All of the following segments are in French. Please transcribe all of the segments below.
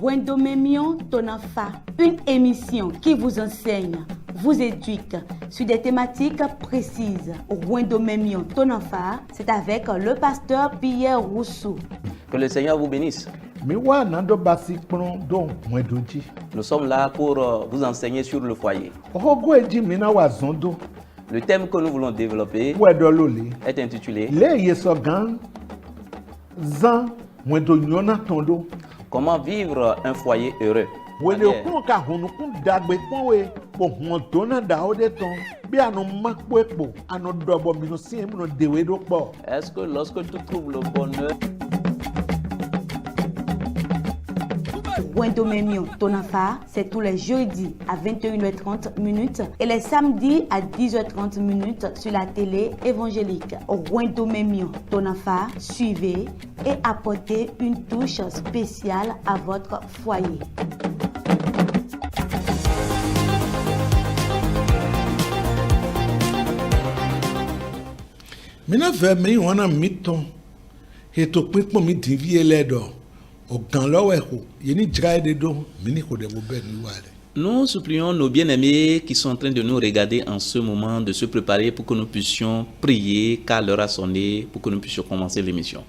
Wendomemion Tonafa, une émission qui vous enseigne, vous éduque sur des thématiques précises. Wendomemion Tonafa, c'est avec le pasteur Pierre Rousseau. Que le Seigneur vous bénisse. Nous sommes là pour vous enseigner sur le foyer. Le thème que nous voulons développer est intitulé Comment vivre un foyer heureux. Est-ce que lorsque tu trouves le bonheur, Wendomemion Tonafa, c'est tous les jeudis à 21h30 et les samedis à 10h30 sur la télé évangélique. Wendomemion Tonafa, suivez et apportez une touche spéciale à votre foyer. Mina vermi wana miton heto pinpo mi divie ledo o gan lowe ko yeni draide do mini ko de bo be ni wale. Nous supplions nos bien-aimés qui sont en train de nous regarder en ce moment de se préparer pour que nous puissions prier car l'heure a sonné pour que nous puissions commencer l'émission.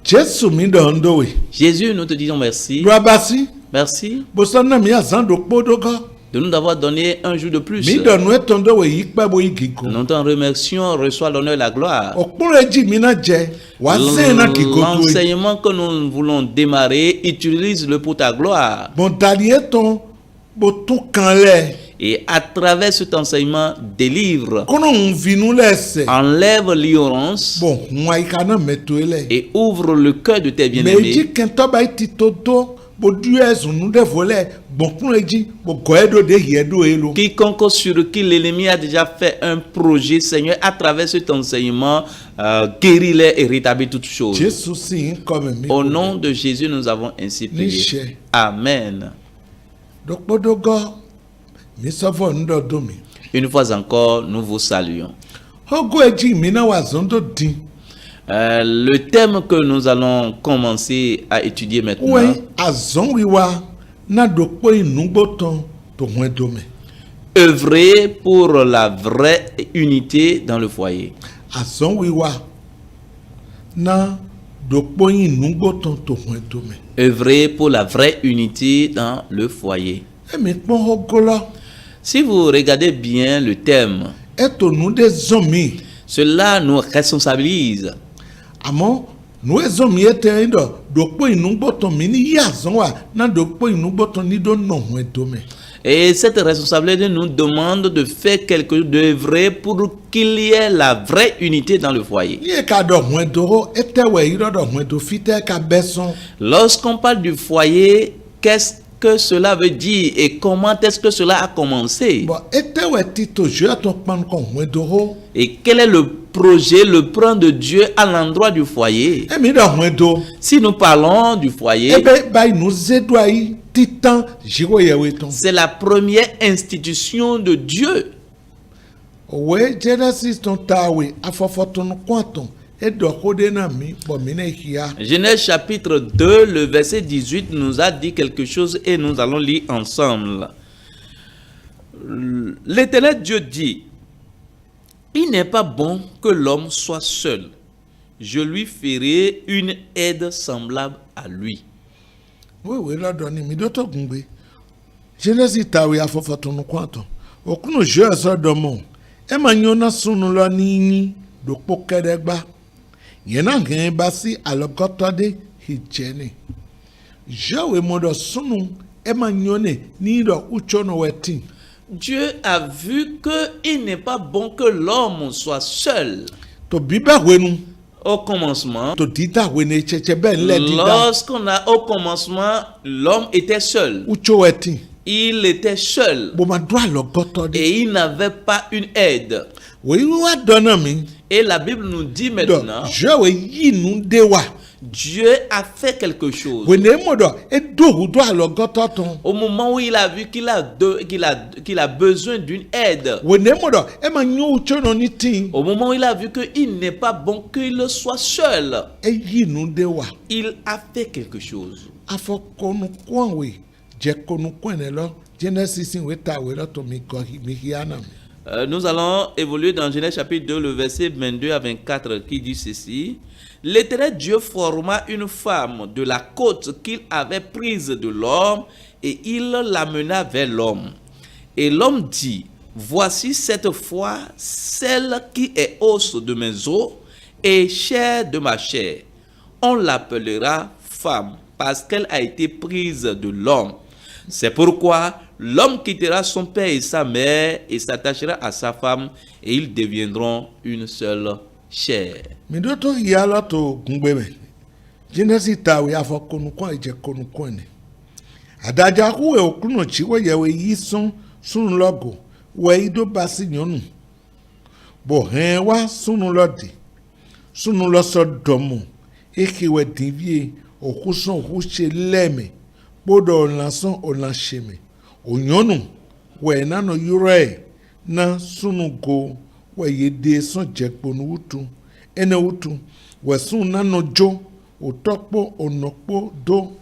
Jésus mi do ndo we. Jésus, nous te disons merci. Rabasi. Merci Bosana mi azando podoka. de nous avoir donné un jour de plus. Mi do no etondo we yikpa bo igiko. Nous t'en remercions, reçois l'honneur et la gloire. Okpureji mi na je wa se na kiko. L'enseignement que nous voulons démarrer, utilise-le pour ta gloire. Bon talieton bo tout kanle. Et à travers cet enseignement, délivre, Kono mvinu lese. enlève l'ignorance Bon, moi ikana metoele. et ouvre le cœur de tes Meji bien-aimés. kento ba ititoto bo duezu nu de vole. Bon pureji bo goedo de hiedo elo. Quiconque sur qui l'ennemi a déjà fait un projet, Seigneur, à travers cet enseignement, guéris-les et rétablis toutes choses. Jésus si comme mi. Au nom de Jésus, nous avons ainsi prié. Niche. Amen. Donc podogo mi savo ndo domi. Une fois encore, nous vous saluons. Ogo eji mi na wa zondo din. Le thème que nous allons commencer à étudier maintenant, Oui, azon wiwa na dokpo inugboton to hwedome. œuvrer pour la vraie unité dans le foyer. Azon wiwa na dokpo inugboton to hwedome. Œuvrer pour la vraie unité dans le foyer. Emi pon ogola Si vous regardez bien le thème, eto nu de zomi. cela nous responsabilise. Amo nu ezomi ete ndo dokpo inugboton mi ni yazon wa na dokpo inugboton ni do no hwedome. Et cette responsabilité nous demande de faire quelque chose de vrai pour qu'il y ait la vraie unité dans le foyer. Ye ka do hwedo ete we iro do hwedo fite ka beson. Lorsqu'on parle du foyer, qu'est-ce que cela veut dire et comment est-ce que cela a commencé? Bon, ete we tito je to pan kon hwedo. Et quel est le projet, le plan de Dieu à l'endroit du foyer? Emi do hwedo. Si nous parlons du foyer, Ebe bay nou zedwai titan jiro yeweton. c'est la première institution de Dieu. Owe Genesis ton tawe afofoton kwanton edo kode na mi bo mi na hia. Genèse chapitre 2, le verset 18 nous a dit quelque chose et nous allons lire ensemble. L'Éternel Dieu dit, il n'est pas bon que l'homme soit seul. Je lui ferai une aide semblable à lui. Wewe la doni mi doto gungbe. Genesis tawe afofoton kwanton. Okuno je so domo. E ma nyona sunu lo ni do pokedegba. Yena gen basi alogotode hijene. Jawe modo sunu e ma nyone ni do uchono wetin. Dieu a vu qu'il n'est pas bon que l'homme soit seul. To biba wenu. Au commencement, To dita wene cheche ben le dita. lorsqu'on a au commencement, l'homme était seul. Ucho wetin. Il était seul Bo ma do alogotode. et il n'avait pas une aide. We wa dona mi. Et la Bible nous dit Do maintenant, jawe yi nu dewa. Dieu a fait quelque chose. Wene modo e do do alogototon. Au moment où il a vu qu'il a besoin d'une aide, Wene modo e ma nyo uchono ni tin. au moment où il a vu qu'il n'est pas bon qu'il soit seul, E yi nu dewa. il a fait quelque chose. afɔkɔnu kɔn we dze kɔnu kɔn ne lɔ Genesis we ta we lɔ to mi hiana mi. Nous allons évoluer dans Genèse chapitre 2, le verset 22 à 24 qui dit ceci. L'Éternel Dieu forma une femme de la côte qu'il avait prise de l'homme et il l'amena vers l'homme. Et l'homme dit, voici cette fois celle qui est os de mes os et chair de ma chair. On l'appellera femme parce qu'elle a été prise de l'homme. C'est pourquoi l'homme quittera son père et sa mère et s'attachera à sa femme et ils deviendront une seule chair. Mi do to ya la to gungbe me. Genesis ta we afɔkɔnu kɔn dze kɔnu kɔn ne. Adaja ku we okuno chi we ye we yi sun logo we ido basi nyɔnu. Bo hen wa sunu lodi. Sunu lo so domo. Eki we divie okuson okuche leme. Bodo olanson olansheme. Onyonu we nano yure na sunu go we yede son jekponu utu ene utu we sun nano jo otokpo onokpo do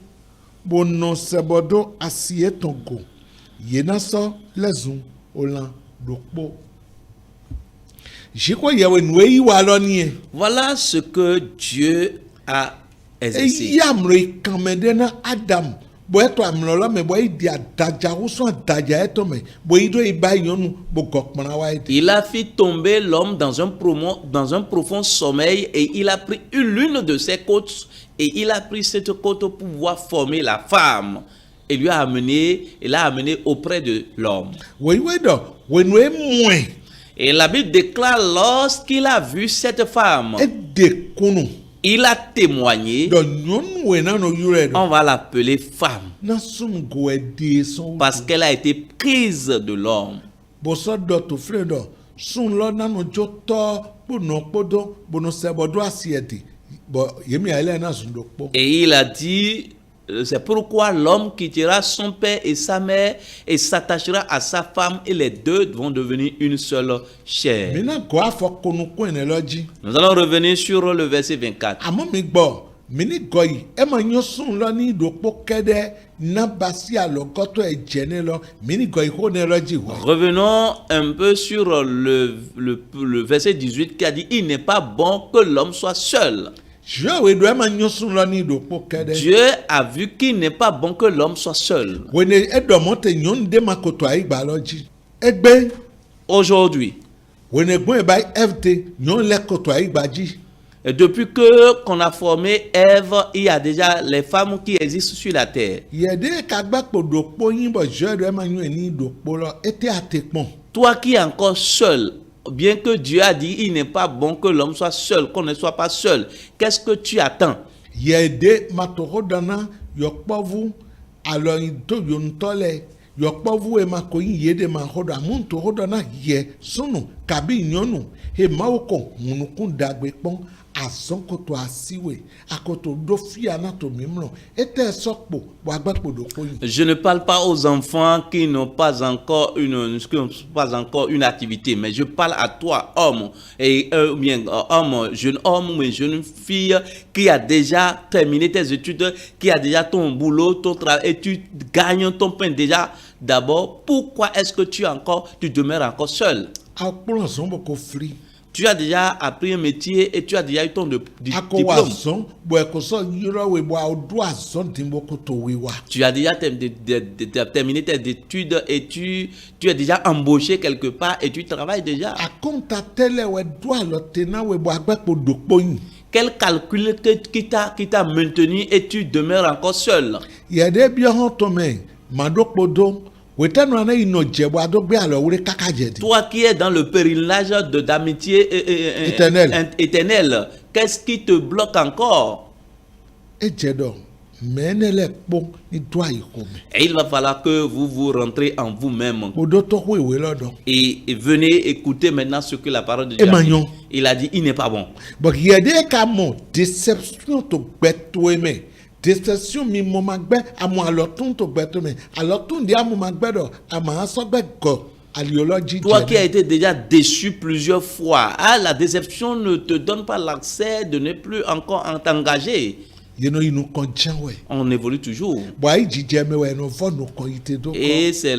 bono sebodo asietongo yena so lezun olan dokpo jiko yewe nwe wa lo ni. Voilà ce que Dieu a exercé. E yamre kamedena Adam bo eto amlola me bo idi adaja uso adaja eto me bo ido iba yonu bo gokpana wa edi. Il a fait tomber l'homme dans un profond sommeil et il a pris une lune de ses côtes et il a pris cette côte pour pouvoir former la femme et l'a amené auprès de l'homme. We do wenwe mwe Et la Bible déclare lorsqu'il a vu cette femme, e de kunu il a témoigné, do nyonu we nano yure do on va l'appeler femme na sum go edi son parce qu'elle a été prise de l'homme. bo so do to fredo sun lo nano joto bono podo bono sebodo asiedi bo yemi ale na sun dokpo. Et il a dit, c'est pourquoi l'homme quittera son père et sa mère et s'attachera à sa femme et les deux vont devenir une seule chair. Mina go afɔkɔnu ko ene loji. Nous allons revenir sur le verset 24. Amo mi gbɔ mini gɔyi e ma nyo sun lɔ ni dokpo kɛdɛ na basi alɔgɔtɔ edze ne lɔ mini gɔyi ko ne loji wa. Revenons un peu sur le verset 18 qui a dit, il n'est pas bon que l'homme soit seul. Je we do e ma nyo sun lɔ ni dokpo kɛdɛ. Dieu a vu qu'il n'est pas bon que l'homme soit seul. Wene edɔmɔ te nyɔnu de ma koto ayi gba lɔji. Egbe Aujourd'hui, wene gbɔn eba FT nyɔnu lɛ koto ayi gba dzi. et depuis qu'on a formé Ève, il y a déjà les femmes qui existent sur la terre. Yɛde kagba kpo dokpo yin bɔ je do e ma nyo ni dokpo lɔ ete ate kpɔn. Toi qui es encore seul, bien que Dieu a dit il n'est pas bon que l'homme soit seul, qu'on ne soit pas seul, qu'est-ce que tu attends? Yɛde matoro dana yɔkpɔvu alɔ yin to yontɔ lɛ yɔkpɔvu e ma ko yin yede ma xɔ do amu ntoro dana yɛ sunu kabi nyɔnu he mawo ko hunukun dagbe kpɔn azɔnkoto asiwe akoto do fia na to mimlɔ ete sɔkpo bo agbakpo dokpo yin. Je ne parle pas aux enfants qui n'ont pas encore une activité, mais je parle à toi, homme, et homme, jeune homme ou jeune fille qui a déjà terminé tes études, qui a déjà ton boulot, ton travail, et tu gagnes ton pain déjà. D'abord, pourquoi est-ce que tu demeures encore seul? Akplɔ zɔn ko fri. Tu as déjà appris un métier et tu as déjà eu ton Ako wa diplôme. zɔn bo ekoso yɔrɔ we bo awo do azɔn dimbo koto we wa. Tu as déjà terminé tes études et tu es déjà embauché quelque part et tu travailles déjà. Akonta tɛlɛ we do alɔ tena we bo agbakpo dokpo yin. Quel calcul qui t'a maintenu et tu demeures encore seul? Yɛde bi hɔn tɔmɛ madokpo do. Wetanu ana ino jebo adogbe alo wure kaka jedi. Toi qui es dans le pèlerinage d'amitié éternelle, qu'est-ce qui te bloque encore? Ejedo menele kpo ni doa ikome. Et il va falloir que vous rentrez en vous-même Odoto wewe lodo. et venez écouter maintenant ce que la parole de Dieu a dit. Emmanuel. Il a dit, il n'est pas bon. But yede ka mo deception to gbeto eme. Deception mi mo magbe amo alotun to gbeto me. Alotun di amo magbe do ama asogbe go aliology. Toi qui as été déjà déçu plusieurs fois, la déception ne te donne pas l'accès de ne plus encore t'engager. yeno inu kon janwe On évolue toujours. bo ai jije mewe no fo no kon ite do ko Et c'est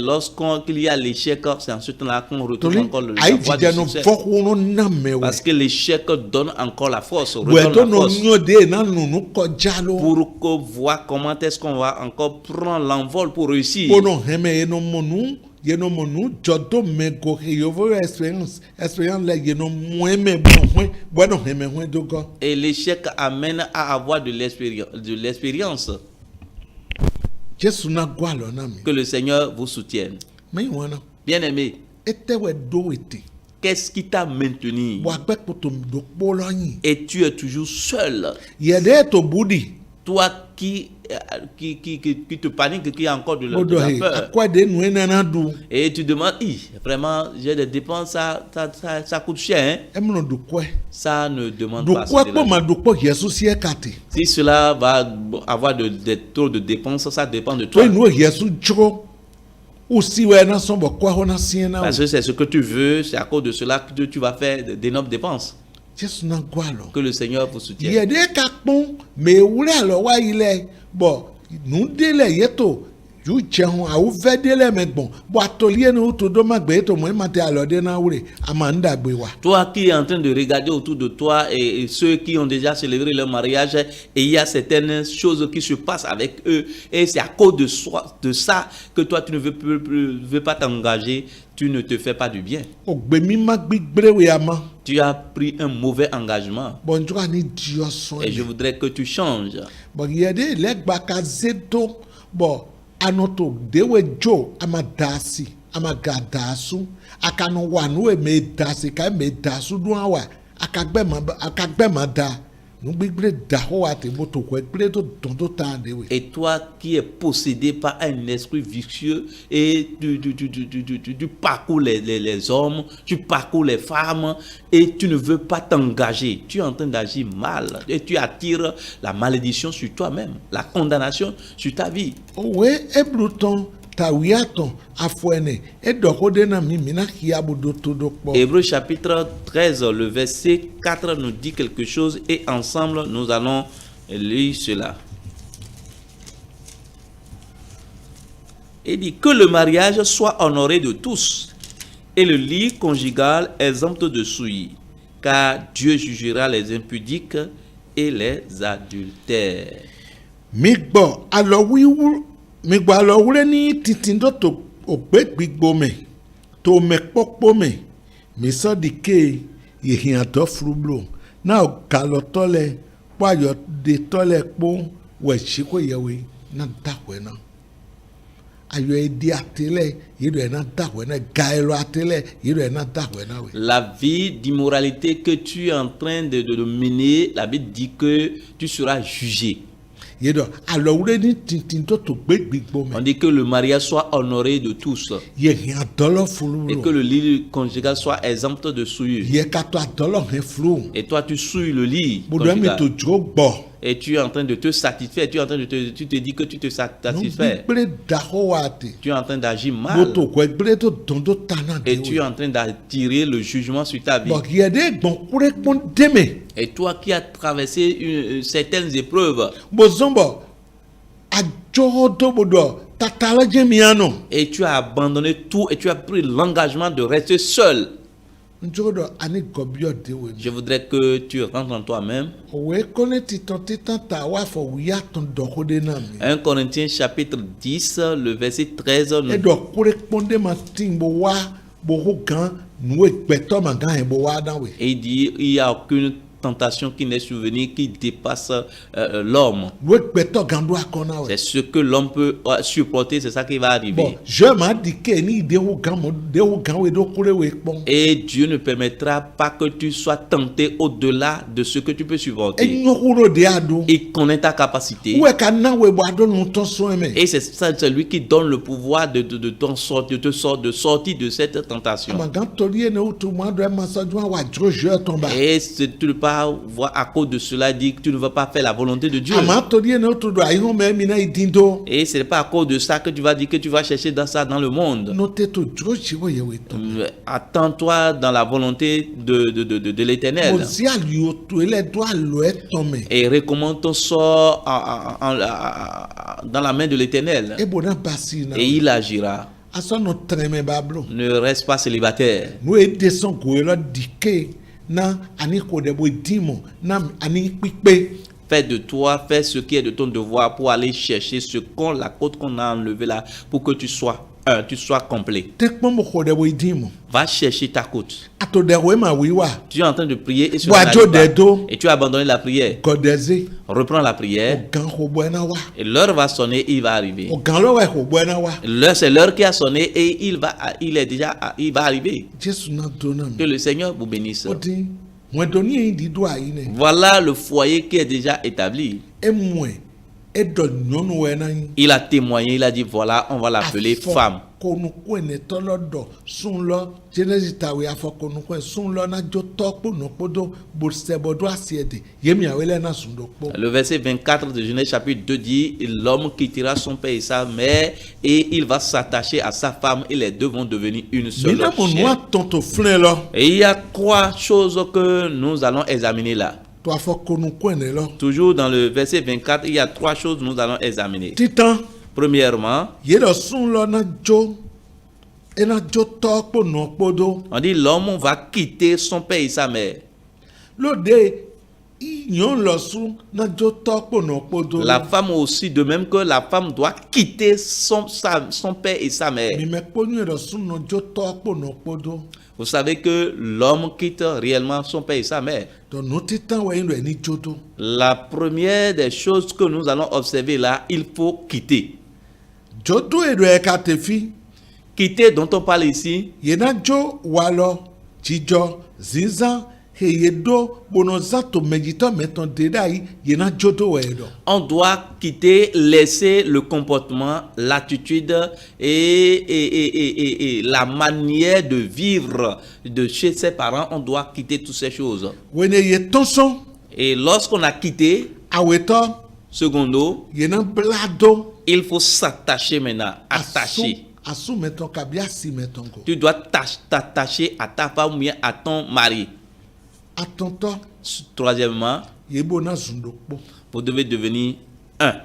qu'il y a l'échec, c'est en ce temps-là qu'on retrouve toli encore ai la voie jije du no succès. fo ko no na mewe Parce que l'échec donne encore la force, bo redonne to la no force nyo de na no ko jalo pour que voir comment est-ce qu'on va encore prendre l'envol pour réussir. bono heme yeno monu jodo mego he yovo experience la yeno mueme bueno heme hwe dogo Et l'échec amène à avoir de l'expérience. Jesu na gwalo na mi Que le Seigneur vous soutienne. me wana Bien-aimé, etewe do ete qu'est-ce qui t'a maintenu? bo agbe poto do polo yin Et tu es toujours seul. yede to budi Toi qui te panique, qui a encore de bodo la he peur. akwa de nu na du Et tu demandes, vraiment, j'ai des dépenses, ça coûte cher. Hein? emno du kwe Ça ne demande du pas. kwe assez po de ma du kwe yesu sie kate Si cela va avoir trop de dépenses, ça dépend de to toi. nu yesu jro usi we na so bo kwa ho na sie na Parce que c'est ce que tu veux, c'est à cause de cela que tu vas faire d'énormes dépenses. Jesu na gwalo Que le Seigneur vous soutienne. yede ka pon me wure lo wa ile bo nu dele yeto yu jehun awu ve dele megbon bo atolie no to do magbe to mo mate alode na wure amanda gbe wa Toi qui es en train de regarder autour de toi et ceux qui ont déjà célébré leur mariage, et il y a certaines choses qui se passent avec eux, et c'est à cause de ça que toi tu ne veux pas t'engager, tu ne te fais pas du bien. ogbe mi magbigbre we ama Tu as pris un mauvais engagement. bo njo ani dio so Et je voudrais que tu changes. bo yede legba ka zeto bo anoto dewe jo amadasi amagadasu akano wanu e me dasi ka me dasu do awa akagbe ma da nu gbigbre da ho ati moto ko gbigbre to don to ta dewe Et toi qui es possédé par un esprit vicieux et tu parcours les hommes, tu parcours les femmes et tu ne veux pas t'engager. Tu es en train d'agir mal et tu attires la malédiction sur toi-même, la condamnation sur ta vie. owe ebruton tawiaton afuene edoko de na mi mina hiabudo to do po Hébreux chapitre 13, le verset 4 nous dit quelque chose et ensemble nous allons lire cela. Il dit que le mariage soit honoré de tous et le lit conjugal exempt de souillure, car Dieu jugera les impudiques et les adultères. migbo alo wure ni titindo to ogbe gbigbo me to me popo me mi so dike yehin ato frublo na okalo tole payo de tole po we chiko yewe na dakwe na ayo edi atele yiro na dakwe na gairo atele yiro na dakwe na we La vie d'immoralité que tu es en train de mener, la Bible dit que tu seras jugé. yiro alo wure ni titindo to gbe gbigbo me On dit que le mariage soit honoré de tous yehin adolo et que frublo le lit conjugal soit exempt de souillure. ye kato adolo he fru Et toi, tu souilles le lit bodo mi to conjugal. jo gbo Et tu es en train de te satisfaire. Tu es en train de tu te dis que tu te satisfais. gbigbre da ho ati Tu es en train d'agir mal. moto ko gbigbre to dondo tana de Et tu es en train d'attirer le jugement sur ta vie. bo yede gbon kure pon deme Et toi qui as traversé certaines épreuves, bo zombo ajo do bodo tatala jemiano et tu as abandonné tout, et tu as pris l'engagement de rester seul, njodo ani gobio de we je voudrais que tu rentres en toi-même. we connecti ton ta wa fo wiya ton doko de na mi 1 Corinthiens chapitre 10, le verset 13, e nous do kure pon de ma tin bo wa bo ho gan nu e gbeto ma gan e bo wa dan we et il dit il n'y a aucune tentation qui n'est survenue qui dépasse l'homme. we gbeto gan do akona we C'est ce que l'homme peut supporter, c'est ça qui va arriver. bon je m'a dit que ni de ho gan we do kure we pon Et Dieu ne permettra pas que tu sois tenté au-delà de ce que tu peux e supporter. nyokuro de ado Il connaît ta capacité. we ka na we bo ado no ton so me Et c'est ça, c'est lui qui donne le pouvoir de sortir de cette tentation. ma gan tori ne utu ma do e ma so jwa wa jro je ton ba Et c'est le pas voir à cause de cela dire que tu ne vas pas faire la volonté de Dieu. Ama torí ẹni ó tó do àyíhùn mẹ́mí náà ìdíndó. Et ce n'est pas à cause de ça que tu vas dire que tu vas chercher dans ça dans le monde. N'ote tó dúró jíwọ́ yẹ̀wò ìtàn. Attends-toi dans la volonté de l'Éternel. Mo sí àlùyò tó ẹlẹ́dọ́ àlọ́ ẹ̀tàn mẹ́. Et recommande ton sort dans la main de l'Éternel. Ebo náà bá sí iná. Et il agira. Asọ́nà tẹ̀rẹ̀mẹ̀ bá blò. Ne reste pas célibataire. Nous descend goyela dike na ani kodebo dimo na ani pipe. Fais de toi, fais ce qui est de ton devoir pour aller chercher la côte qu'on a enlevée là, pour que tu sois complet. Tekpo mo kodebo dimo. Va chercher ta côte. Atodewe ma wiwa. Tu es en train de prier et tu as abandonné la prière. Godeze. Reprends la prière. Ogan hobwena wa. Et l'heure va sonner, il va arriver. Ogan lo wa hobwena wa. C'est l'heure qui a sonné et il va arriver. Jésus na donam. Que le Seigneur vous bénisse. Odi, moi doni di do ayine. Voilà le foyer qui est déjà établi. Et moi, et don nyonu wena yin. Il a témoigné, il a dit voilà, on va l'appeler femme. Konukwe ne tolodo sunlo Genesis tawe afokonukwe sunlo na jotokpo nopodo borsebodo asiede yemi awele na sundokpo. Le verset 24 de Genèse chapitre 2 dit l'homme quittera son père et sa mère et il va s'attacher à sa femme et les deux vont devenir une seule chair. Et il y a trois choses que nous allons examiner là. Toujours dans le verset 24, il y a trois choses que nous allons examiner. Titan. Premièrement, on dit l'homme va quitter son père et sa mère. La femme aussi, de même que la femme doit quitter son père et sa mère. Vous savez que l'homme quitte réellement son père et sa mère. La première des choses que nous allons observer là, il faut quitter. Quitter dont on parle ici. On doit quitter, laisser le comportement, l'attitude et la manière de vivre de chez ses parents. On doit quitter toutes ces choses. Et lorsqu'on a quitté, secondo, il faut s'attacher maintenant, attacher. Tu dois t'attacher à ta femme ou bien à ton mari. Troisièmement, vous devez devenir un.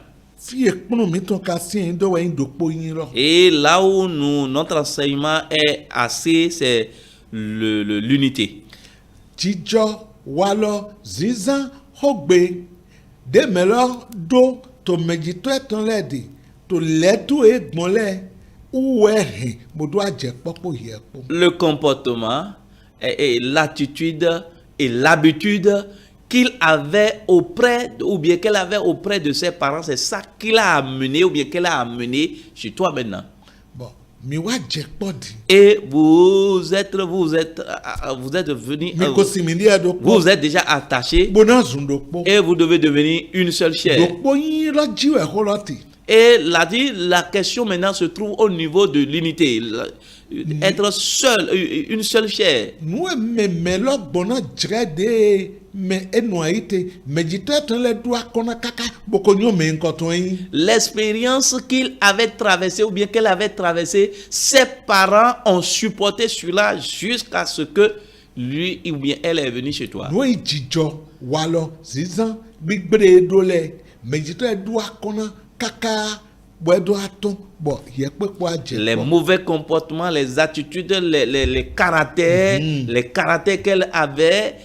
Et là où notre enseignement est assez, c'est l'unité. Le comportement et l'attitude et l'habitude qu'il avait auprès ou bien qu'elle avait auprès de ses parents, c'est ça qu'il a amené ou bien qu'elle a amené chez toi maintenant. Et vous êtes venu, vous êtes déjà attaché et vous devez devenir une seule chair. Et la question maintenant se trouve au niveau de l'unité. Être seul, une seule chair. L'expérience qu'il avait traversée ou bien qu'elle avait traversée, ses parents ont supporté cela jusqu'à ce que lui ou bien elle est venue chez toi. Les mauvais comportements, les attitudes, les caractères, les caractères qu'elle avait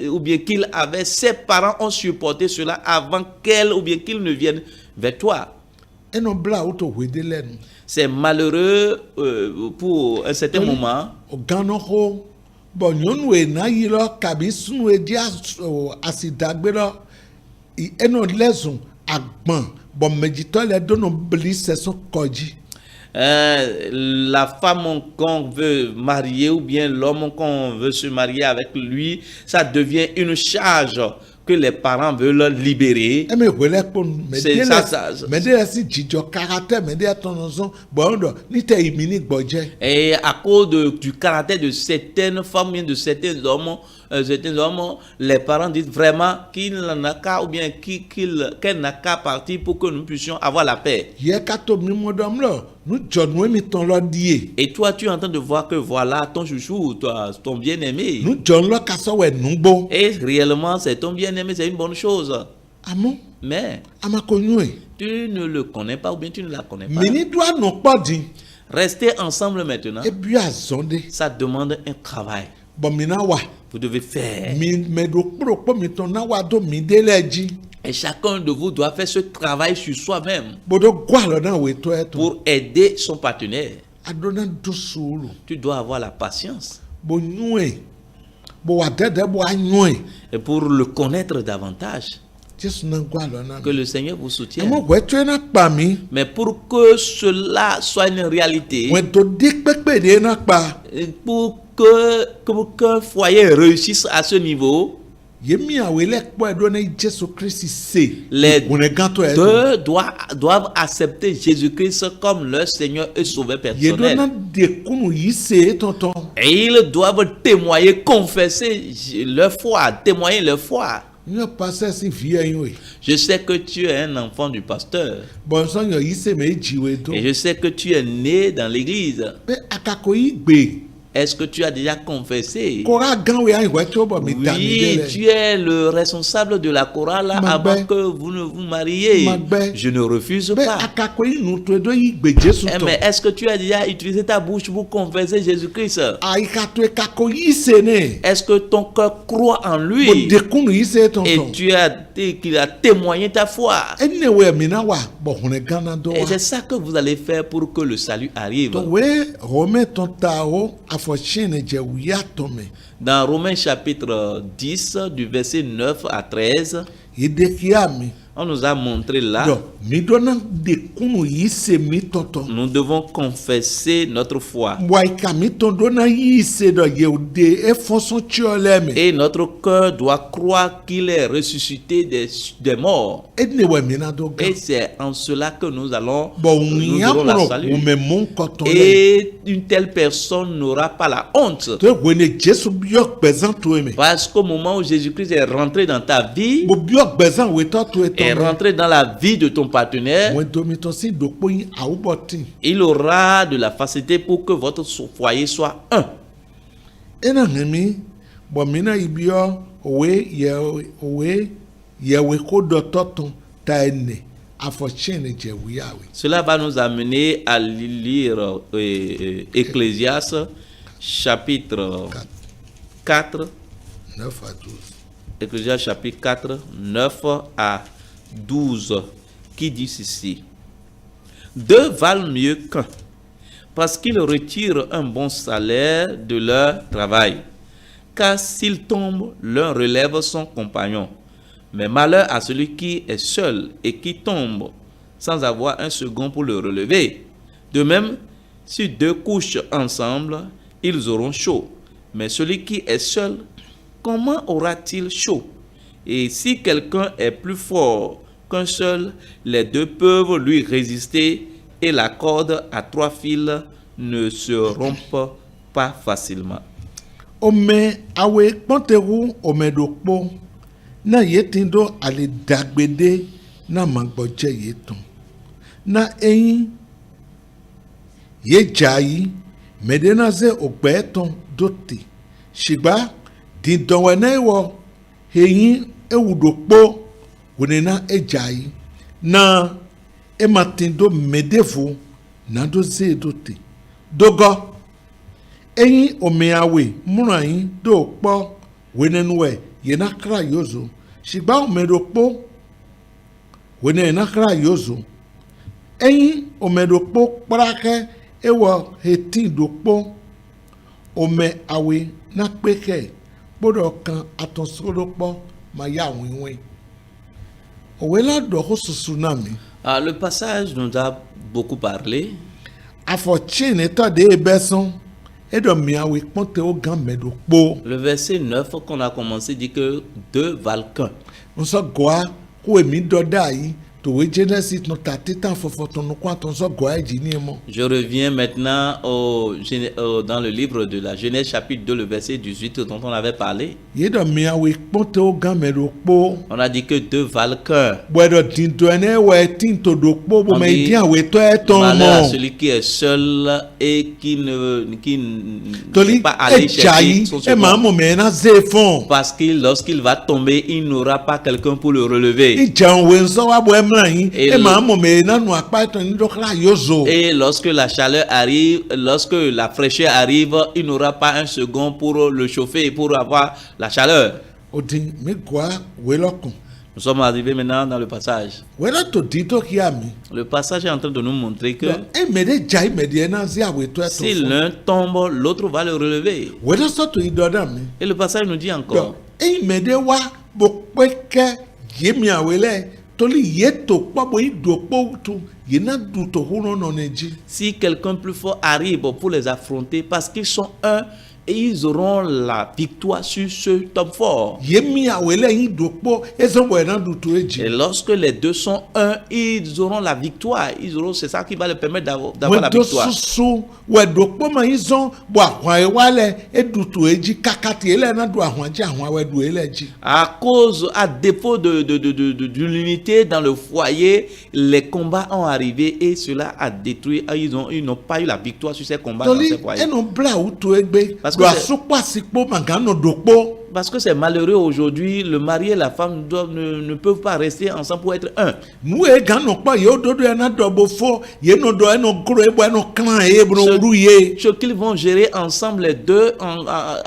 ou bien qu'il avait, ses parents ont supporté cela avant qu'elle ou bien qu'il ne vienne vers toi. C'est malheureux pour un certain moment. La femme qu'on veut marier ou bien l'homme qu'on veut se marier avec lui, ça devient une charge que les parents veulent libérer. Et à cause du caractère de certaines femmes et de certains hommes, certains hommes, les parents disent vraiment qu'il n'a qu'à ou bien qu'elle n'a qu'à partir pour que nous puissions avoir la paix. Yɛ kato mi mo dɔm lɔ nu dzɔnu mi tɔn lɔ die. Et toi, tu es en train de voir que voilà ton chouchou, ton bien-aimé. Nu dzɔnu lɔ kasɔ wɛ nugbo. Et réellement, c'est ton bien-aimé, c'est une bonne chose. Amu Mais amako nyue. tu ne le connais pas ou bien tu ne la connais pas. Mini do anɔ kpɔ di. Restez ensemble maintenant. Ebi azɔn de. Ça demande un travail. Bɔn mina wa. Vous devez faire. Mi mɛ do kpɔ mi tɔn na wa do mi de lɛ dzi. Et chacun de vous doit faire ce travail sur soi-même Bodo gwa lɔ na we to ɛtɔ. pour aider son partenaire. Adona do suuru. Tu dois avoir la patience. Bo nyue. Bo wa dɛdɛ bo anyue. Et pour le connaître davantage, Jesu na gwa lɔ na que mi. le Seigneur vous soutienne. Amo wɛ to na kpa mi. Mais pour que cela soit une réalité, Wɛ do di kpekpe de na kpa. et pour qu'un foyer réussisse à ce niveau, Yemi awe lɛ kpɔ ɛdo ne Jesu Kristi se. les Wone gãtɔ ɛdo. deux doivent accepter Jésus-Christ comme leur Seigneur et Sauveur Yedo na personnel. de kunu yi se tɔntɔn. Et ils doivent témoigner, confesser leur foi, témoigner leur foi. Nyɔ pasɛ si vi yɛ yin we. Je sais que tu es un enfant du pasteur. Bɔnsɔn yɔ yi se me dzi we do. Et je sais que tu es né dans l'église. Pe akako yi gbe. Est-ce que tu as déjà confessé? Kora gan we ayi wɛ tso bɔ mi ta mi Oui, de lɛ. tu es le responsable de la chorale Magbe. avant que vous ne vous mariez. Magbe. Je ne refuse Pe pas. akako yi nu to edo yi gbe Jesu Eh, mais tɔ. est-ce que tu as déjà utilisé ta bouche pour confesser Jésus-Christ? Ayi ka to ekako yi se ne. Est-ce que ton cœur croit en Bo lui? de kunu yi se Et tɔntɔn. qu'il a témoigné ta foi? Ene we mina wa bɔ hune gana do Et wa. c'est ça que vous allez faire pour que le salut arrive. To we Rome tɔn ta o afɔtsi ne dze wuya tɔmɛ. Dans Romains chapitre 10, du verset 9 à 13, Yedekia mi. on nous a montré là, Dɔ mi do na de kunu yi se mi tɔntɔn. nous devons confesser notre foi. Wa ika mi tɔn do na yi se dɔ ye o de efɔsɔn tsiɔ lɛ me. Et notre cœur doit croire qu'il est ressuscité des morts. Ene we mina do gan. Et c'est en cela que nous allons, Bɔn nous ŋunya aurons la kplɔ salut. wòme mɔ nkɔtɔ lɛ. Et une telle personne n'aura pas la honte. To wene Jesu biɔ gbɛzãn to eme. Parce qu'au moment où Jésus-Christ est rentré dans ta vie, Bo biɔ gbɛzãn wetɔ to est etɔ me. rentré dans la vie de ton partenaire, Wɛ domitɔ si dokpo yi awubɔ ti. il aura de la facilité pour que votre foyer soit un. Ena hɛn mi bɔn mina yi biɔ owe yɛwe ko dɔ tɔtɔn ta ene afɔtsi ne dze wuyawe. Cela va nous amener à lire Ecclésiaste chapitre 4, 9 à 12. Ecclésiaste chapitre 4, 9 à 12, qui dit ceci. Deux valent mieux qu'un, parce qu'ils retirent un bon salaire de leur travail. Car s'il tombe, l'un relève son compagnon. Mais malheur à celui qui est seul et qui tombe sans avoir un second pour le relever. De même, si deux couchent ensemble, ils auront chaud. Mais celui qui est seul, comment aura-t-il chaud? Et si quelqu'un est plus fort qu'un seul, les deux peuvent lui résister et la corde à 3 fils ne se rompt pas facilement. Ome awe kpɔntewu ome do kpo na ye ti do ale dagbede na magbɔdze ye tɔn na eyin ye dza yi mɛde na ze ogbɛ tɔn do te sigba didɔwɛ ne wɔ eyin ewu do kpo wone na edza yi na ema ti do mɛdevo na do ze do te dogɔ. Eyin omeawe múra yín dó kpọ́ wenenuwẹ̀ yena kra yozo ṣùgbọ́n omedokpo wene yena kra yozo eyin omedokpo kprakẹ́ ewọ heti dokpo omeawe nakpekẹ́ gbọ́dọ̀ kan atọ́sọ́dọ́pọ́ ma ya wíwín òwe ládọ̀ kó susu náà mi. Le passage nous a beaucoup parlé. Afọ̀tí ni tọ́de ebẹ́ sán. Le verset 9 qu'on a commencé dit que deux valent qu'un. Nso goa ko emi doda yi towe Genesis no ta titan fofotono kwa ton so goa jini mo. Je reviens maintenant dans le livre de la Genèse chapitre 2 le verset 18 dont on avait parlé. Yedo mi awe ponte o gamero po. On a dit que deux valent qu'un. Boedo tinto ene we tinto do po bo me di awe to e ton Malheur à mo. celui qui est seul et qui ne Toli pas aller e chercher chai son e second. ma mo me na zefon. Parce que lorsqu'il va tomber, il n'aura pas quelqu'un pour le relever. I jan we nso wa bo emra yin Et e ma mo me na nu apa to ni do kla yozo. Et lorsque la chaleur arrive, lorsque la fraîcheur arrive, il n'aura pas un second pour le chauffer, pour avoir la chaleur. Odi mi gwa we lokun. Nous sommes arrivés maintenant dans le passage. We la to dito ki ami. Le passage est en train de nous montrer que E me de jai me de na zi awe to e to. si l'un tombe, l'autre va le relever. We la so to idoda mi. Et le passage nous dit encore, E me de wa bo peke ye mi awe le toli ye to pa bo ido po tu ye na du to hono no neji. si quelqu'un plus fort arrive pour les affronter, parce qu'ils sont un, et ils auront la victoire sur ce homme fort. Ye mi awe le ido po ezo bo na du to eji. Et lorsque les deux sont un, ils auront la victoire. C'est ça qui va leur permettre d'avoir la We do victoire. susu we do po ma izon bo ahwan e wale e du to eji kakati ele na du ahwan ji ahwan we du ele ji. À défaut de l'unité dans le foyer, les combats ont arrivé et cela a détruit. Ils n'ont pas eu la victoire sur ces combats dans Toli ces foyers. eno bla u to egbe Parce do que c'est- asukwa sikpo magano do po. Parce que c'est malheureux aujourd'hui, le mari et la femme ne peuvent pas rester ensemble pour être un. Nu e gano pa ye ododo e na do bo fo ye no do eno gro e bo eno clan e bro Ce- ru ye. Ce qu'ils vont gérer ensemble, les deux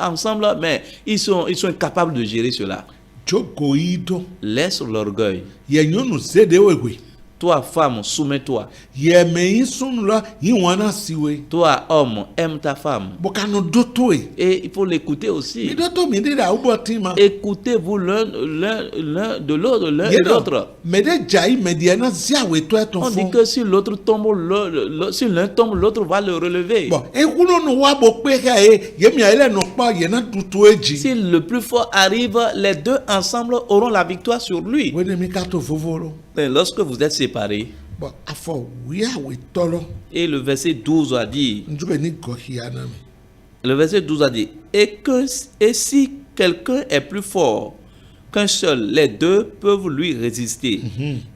ensemble, mais ils sont incapables de gérer cela. Jogo ido Laisse l'orgueil. ye nyonu zede wewe. Toi, femme, soumets-toi. Ye me isun la yi wana siwe. Toi, homme, aime ta femme. Bokano doto e. Et il faut l'écouter aussi. Mi doto mi de da ubo tima. Écoutez-vous l'un de l'autre, l'un et Ye do l'autre. me de jai me de na ziawe to e ton On dit fo. que si l'autre tombe, si l'un tombe, l'autre va le relever. Bon, e kuno no wa bo pe ka e ye mi ele no pa ye na duto eji. Si le plus fort arrive, les deux ensemble auront la victoire sur lui. We de mi ka to foforo. Et lorsque vous êtes séparés, Bon, afo wi awe tolo. et le verset 12 a dit, Njuke ni gohi ana mi. le verset 12 a dit, et si quelqu'un est plus fort qu'un seul, les deux peuvent lui résister.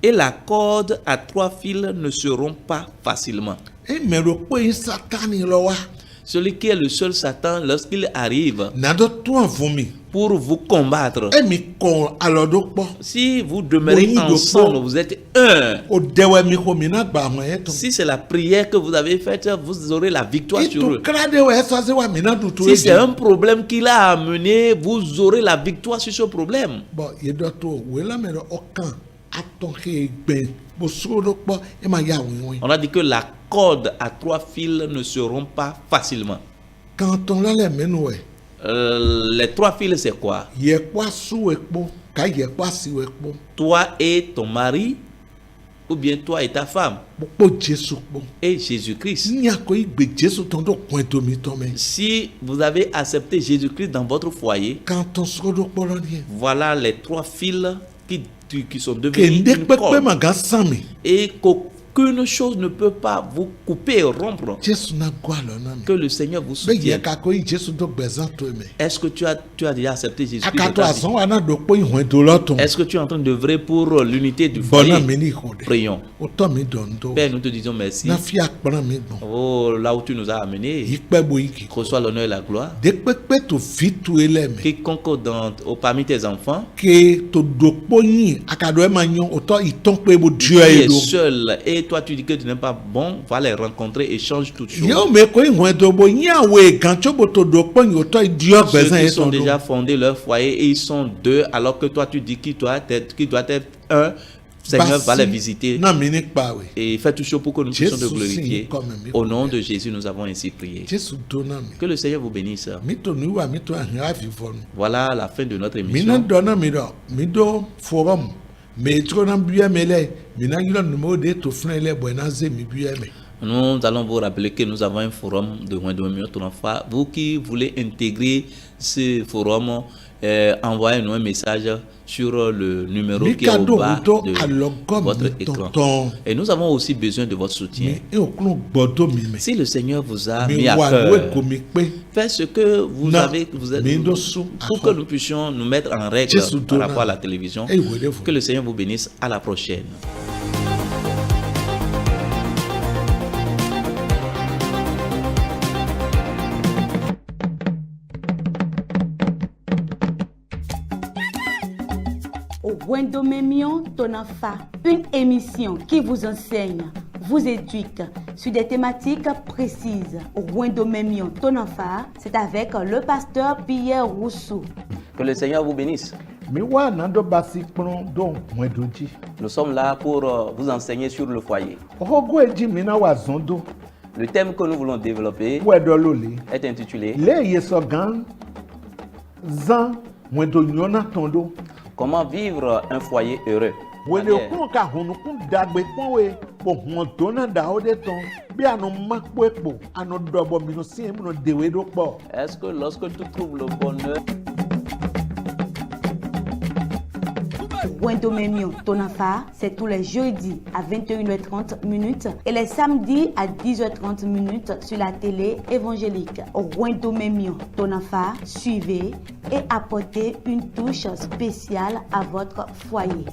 Et la corde à 3 fils ne se rompt pas facilement. E me ro pe satani lo wa. Celui qui est le seul Satan, lorsqu'il arrive Na do to avumi. pour vous combattre, E mi kon alodo po. si vous demeurez Oui, de ensemble, fort. vous êtes un. O dewe mi ko mi na gba won e to. Si c'est la prière que vous avez faite, vous aurez la victoire sur Itu eux. krade we so se wa mi na duto Si c'est eji. un problème qu'il a amené, vous aurez la victoire sur ce problème. Bon, ye do to we la me ro okan aton ke gbe. Bo so do po e ma ya won. On a dit que la corde à 3 fils ne se rompt pas facilement. Quand on la le menu we. Les 3 fils, c'est quoi? Ye kwa su ekpo, ka ye kwa si ekpo. Toi et ton mari, ou bien toi et ta femme, Bo Jesu po. et Jésus-Christ. Nya ko igbe Jesu ton do kwento mi to me. Si vous avez accepté Jésus-Christ dans votre foyer, Quand on so do po lo ni. voilà les 3 fils qui sont Ke devenus nde une pepe corde. ma ga sami. Et qu'aucune chose ne peut pas vous couper et rompre. Jesu na gwa lo na mi. Que le Seigneur vous Be ye soutienne. ka ko i Jesu do gbezan to me. Est-ce que tu as déjà accepté Jésus-Christ dans Akato ta vie? asan wa na do po ihun do lo ton. Est-ce que tu es en train d'œuvrer pour l'unité du Bona foyer? mi ni ko de. Prions. O to mi don do. Père, nous te disons merci. Na fi akpran mi gbon. Oh, là où tu nous as amenés, Ipe bo iki. reçois l'honneur et la gloire. De pepe to fitu ele me. Quiconque parmi tes enfants Ke to do po yin akado e ma yan o to iton pe bo qui dio e est do. seul et toi tu dis que tu n'es pas bon, va les rencontrer et change toutes choses. Yo me ko ihun do bo yin awe gan chobo to do po yin o to idio Ceux gbezan qui e sont ton do. déjà fondés leur foyer et ils sont 2 alors que toi tu dis qu'il doit être un, Seigneur va les visiter Na mi ni pa we. et fais tout chose pour que nous puissions te Jésus glorifier. signe comme un Au nom de Jésus, nous avons ainsi prié. Jesu do na mi. Que le Seigneur vous bénisse. Mi to ni wa mi to ahin afi fo nu. Voilà la fin de notre Mi na émission. do na mi do. Mi do forum. Me tro na bia me le. Mi na yilo nu mo de to fun ele bo na ze mi bia me. Nous allons vous rappeler que nous avons un forum de Wendomemio Tonafa. Vous qui voulez intégrer ce forum, envoyez-nous un message sur le numéro qui est au bas de votre écran. Et nous avons aussi besoin de votre soutien. Si le Seigneur vous a mis à cœur, faites ce que vous êtes, pour que nous puissions nous mettre en règle par rapport à la télévision. Que le Seigneur vous bénisse. À la prochaine. Wendomemio Tonafa, une émission qui vous enseigne, vous éduque sur des thématiques précises. Wendomemio Tonafa, c'est avec le pasteur Pierre Rousseau. Que le Seigneur vous bénisse. Nous sommes là pour vous enseigner sur le foyer. Le thème que nous voulons développer est intitulé Comment vivre un foyer heureux. Est-ce que lorsque tu trouves le bonheur, Wendomemio Tonafa, c'est tous les jeudis à 21h30 minutes et les samedis à 10h30 minutes sur la télé évangélique. Wendomemio Tonafa, suivez et apportez une touche spéciale à votre foyer.